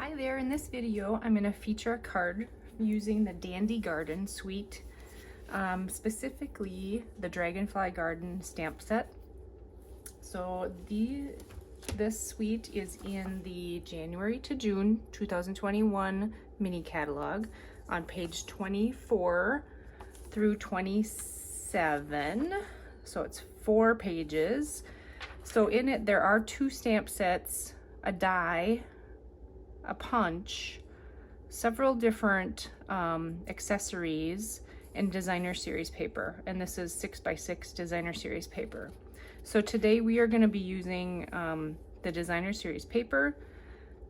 Hi there, in this video I'm going to feature a card using the Dandy Garden suite, specifically the Dragonfly Garden Stamp set. So this suite is in the January to June 2021 mini catalog on page 24 through 27. So it's 4 pages. So in it there are 2 stamp sets, a die, a punch, several different accessories, and designer series paper. And this is 6x6 designer series paper. So today we are going to be using the designer series paper,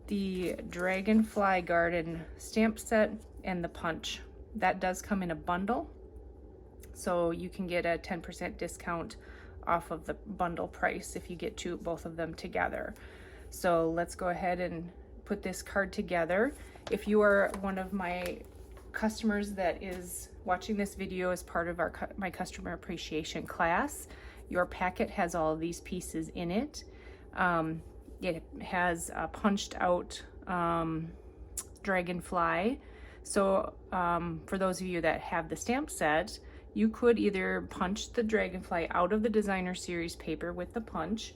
the Dragonfly Garden stamp set, and the punch. That does come in a bundle, so you can get a 10% discount off of the bundle price if you get both of them together. So let's go ahead and put this card together. If you are one of my customers that is watching this video as part of my customer appreciation class, your packet has all of these pieces in it. It has a punched out dragonfly. So for those of you that have the stamp set, you could either punch the dragonfly out of the designer series paper with the punch,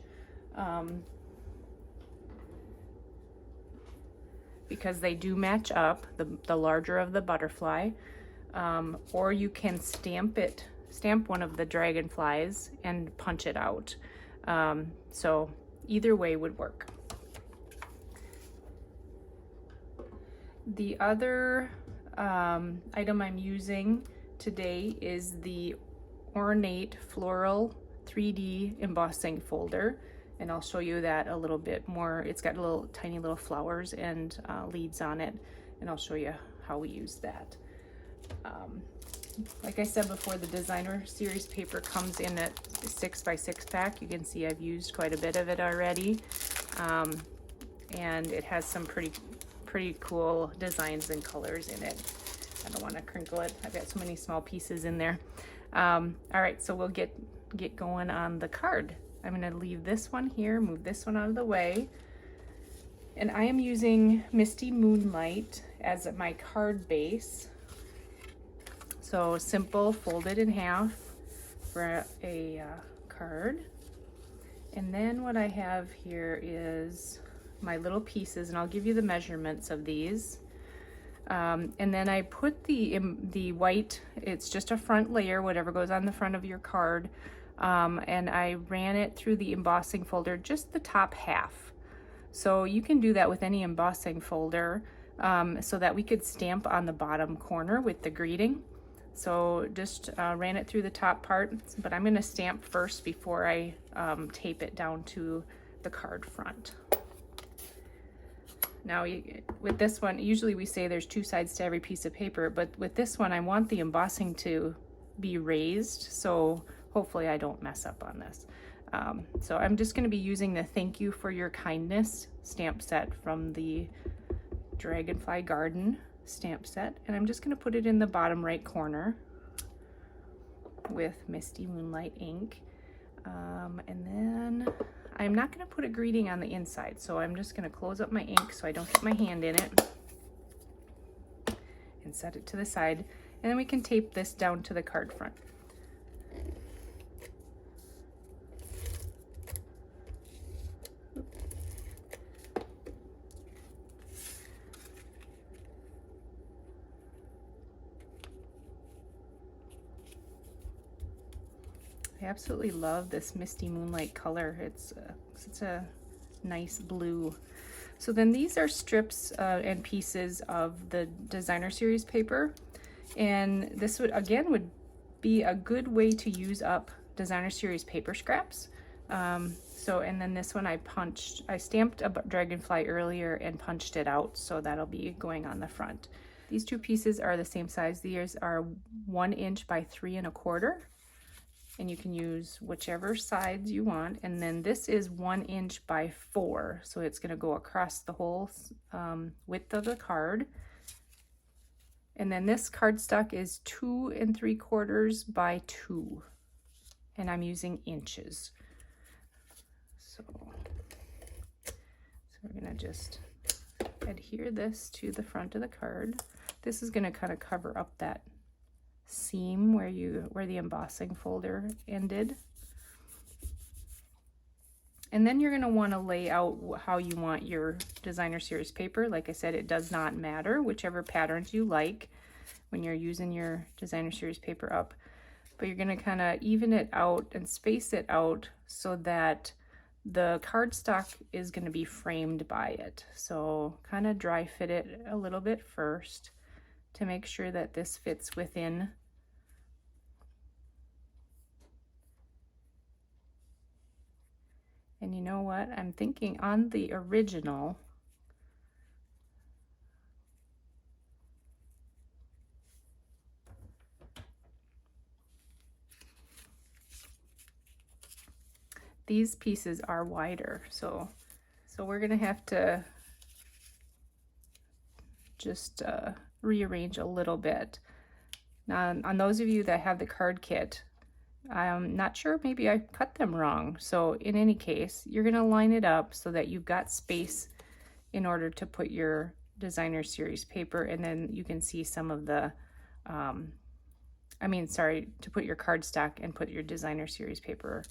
because they do match up, the larger of the butterfly, or you can stamp one of the dragonflies and punch it out. So either way would work. The other item I'm using today is the Ornate Floral 3D embossing folder, and I'll show you that a little bit more. It's got tiny little flowers and leaves on it, and I'll show you how we use that. Like I said before, the designer series paper comes in a 6x6 pack. You can see I've used quite a bit of it already, and it has some pretty cool designs and colors in it. I don't want to crinkle it. I've got so many small pieces in there. All right, so we'll get going on the card. I'm going to leave this one here, move this one out of the way. And I am using Misty Moonlight as my card base. So simple, folded in half for a card. And then what I have here is my little pieces, and I'll give you the measurements of these. And then I put the white, it's just a front layer, whatever goes on the front of your card, and I ran it through the embossing folder, just the top half. So you can do that with any embossing folder, so that we could stamp on the bottom corner with the greeting. So just ran it through the top part, but I'm going to stamp first before I tape it down to the card front. Now with this one, usually we say there's 2 sides to every piece of paper, but with this one I want the embossing to be raised, so hopefully I don't mess up on this. So I'm just going to be using the Thank You for Your Kindness stamp set from the Dragonfly Garden stamp set, and I'm just going to put it in the bottom right corner with Misty Moonlight ink. And then I'm not going to put a greeting on the inside, so I'm just going to close up my ink so I don't get my hand in it and set it to the side, and then we can tape this down to the card front. I absolutely love this Misty Moonlight color. It's such a nice blue. So then these are strips and pieces of the designer series paper, and this would be a good way to use up designer series paper scraps. And then this one I stamped a dragonfly earlier and punched it out, so that'll be going on the front. These 2 pieces are the same size. These are 1 inch by 3 1/4. And you can use whichever sides you want. And then this is 1 inch by 4, so it's going to go across the whole width of the card. And then this cardstock is 2 3/4 by 2, and I'm using inches. So we're going to just adhere this to the front of the card. This is going to kind of cover up that seam where the embossing folder ended. And then you're going to want to lay out how you want your designer series paper. Like I said, it does not matter whichever patterns you like when you're using your designer series paper up. But you're going to kind of even it out and space it out so that the cardstock is going to be framed by it. So kind of dry fit it a little bit first to make sure that this fits within. And you know what? I'm thinking on the original, these pieces are wider, so we're gonna have to just rearrange a little bit. Now, on those of you that have the card kit, I'm not sure, maybe I cut them wrong. So in any case, you're gonna line it up so that you've got space in order to put your designer series paper, and then you can see some of the, to put your cardstock and put your designer series paper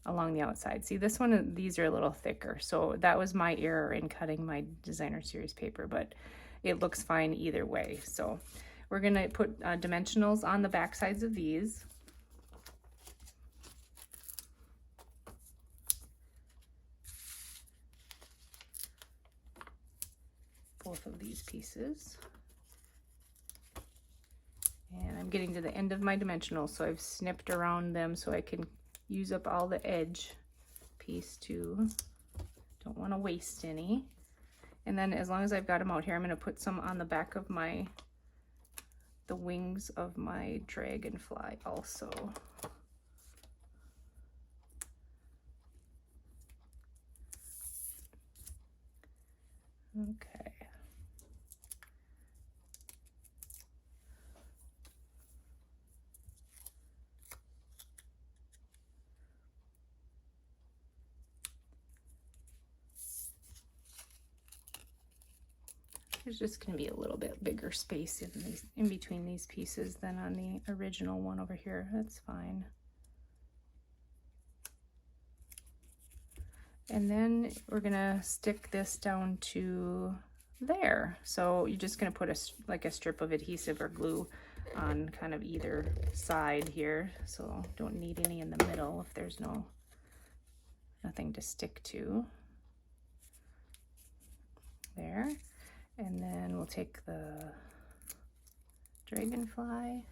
along the outside. See, this one, these are a little thicker, so that was my error in cutting my designer series paper, but it looks fine either way. So we're gonna put dimensionals on the back sides of these. Both of these pieces. And I'm getting to the end of my dimensional, so I've snipped around them so I can use up all the edge piece too. Don't want to waste any. And then as long as I've got them out here, I'm going to put some on the back of the wings of my dragonfly also. Okay. There's just going to be a little bit bigger space in between these pieces than on the original one over here. That's fine. And then we're going to stick this down to there. So you're just going to put a strip of adhesive or glue on kind of either side here. So don't need any in the middle if there's nothing to stick to. There. And then we'll take the dragonfly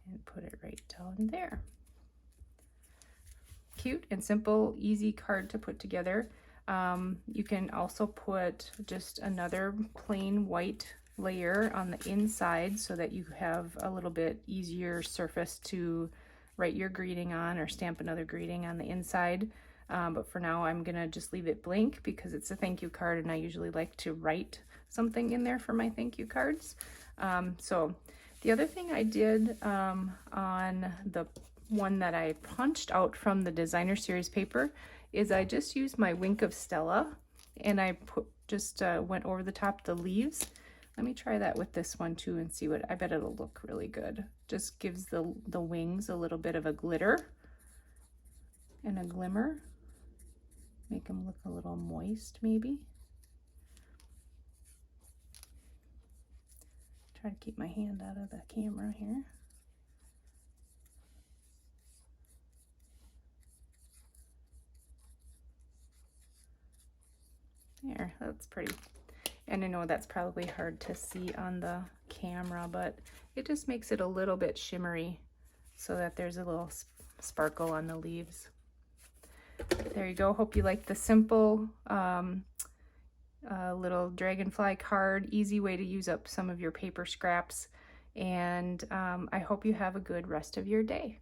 and put it right down there. Cute and simple, easy card to put together. You can also put just another plain white layer on the inside so that you have a little bit easier surface to write your greeting on or stamp another greeting on the inside. But for now, I'm gonna just leave it blank because it's a thank you card, and I usually like to write something in there for my thank you cards. So the other thing I did on the one that I punched out from the designer series paper is I just used my Wink of Stella, and I went over the top of the leaves. Let me try that with this one too and see I bet it'll look really good. Just gives the wings a little bit of a glitter and a glimmer. Make them look a little moist, maybe. Try to keep my hand out of the camera here. There, that's pretty. And I know that's probably hard to see on the camera, but it just makes it a little bit shimmery so that there's a little sparkle on the leaves. There you go. Hope you like the simple little dragonfly card. Easy way to use up some of your paper scraps. And I hope you have a good rest of your day.